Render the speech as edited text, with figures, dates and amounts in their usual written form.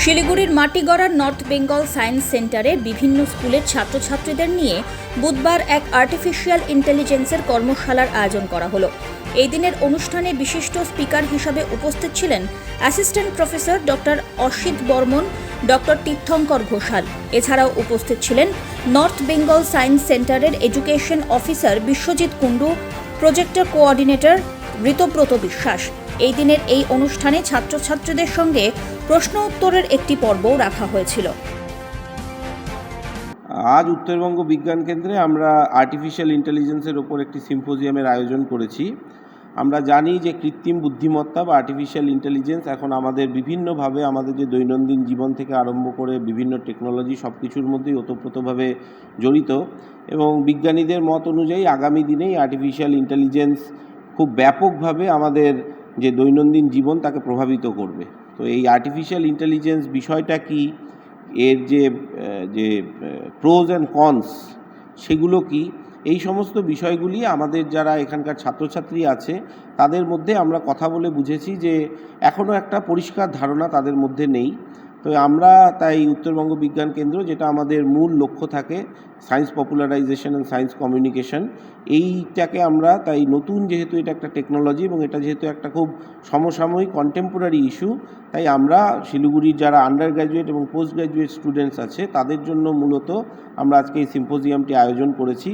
শিলিগুড়ির মাটিগড়ার north Bengal science সেন্টারে বিভিন্ন স্কুলের ছাত্রছাত্রীদের নিয়ে বুধবার এক আর্টিফিশিয়াল ইন্টেলিজেন্সের কর্মশালার আয়োজন করা হলো। এই দিনের অনুষ্ঠানে বিশিষ্ট স্পিকার হিসাবে উপস্থিত ছিলেন assistant professor doctor Asit Barman, doctor Tirthankar Ghoshal. এছাড়াও উপস্থিত ছিলেন নর্থ বেঙ্গল সায়েন্স সেন্টারের এডুকেশন অফিসার বিশ্বজিৎ কুণ্ডু, প্রজেক্টর কোঅর্ডিনেটর ঋতব্রত বিশ্বাস। এই দিনের এই অনুষ্ঠানে ছাত্রছাত্রীদের সঙ্গে প্রশ্ন উত্তরের একটি পর্বও রাখা হয়েছিল। আজ উত্তরবঙ্গ বিজ্ঞান কেন্দ্রে আমরা আর্টিফিশিয়াল ইন্টেলিজেন্সের ওপর একটি সিম্পোজিয়ামের আয়োজন করেছি। আমরা জানি যে কৃত্রিম বুদ্ধিমত্তা বা আর্টিফিশিয়াল ইন্টেলিজেন্স এখন আমাদের বিভিন্নভাবে আমাদের যে দৈনন্দিন জীবন থেকে আরম্ভ করে বিভিন্ন টেকনোলজি সব কিছুর মধ্যেই ওতপ্রোতভাবে জড়িত, এবং বিজ্ঞানীদের মত অনুযায়ী আগামী দিনেই আর্টিফিশিয়াল ইন্টেলিজেন্স খুব ব্যাপকভাবে আমাদের যে দৈনন্দিন জীবন তাকে প্রভাবিত করবে। তো এই আর্টিফিশিয়াল ইন্টেলিজেন্স বিষয়টা কি, এর যে প্রোজ অ্যান্ড কনস সেগুলো কি, এই সমস্ত বিষয়গুলি আমাদের যারা এখানকার ছাত্রছাত্রী আছে তাদের মধ্যে আমরা কথা বলে বুঝেছি যে এখনও একটা পরিষ্কার ধারণা তাদের মধ্যে নেই। তো আমরা তাই উত্তরবঙ্গ বিজ্ঞান কেন্দ্র, যেটা আমাদের মূল লক্ষ্য থাকে সায়েন্স পপুলারাইজেশন অ্যান্ড সায়েন্স কমিউনিকেশন, এইটাকে আমরা তাই নতুন, যেহেতু এটা একটা টেকনোলজি এবং এটা যেহেতু একটা খুব সমসাময়িক কন্টেম্পোরারি ইস্যু, তাই আমরা শিলিগুড়ির যারা আন্ডার গ্র্যাজুয়েট এবং পোস্ট গ্র্যাজুয়েট স্টুডেন্টস আছে তাদের জন্য মূলত আমরা আজকে এই সিম্পোজিয়ামটি আয়োজন করেছি।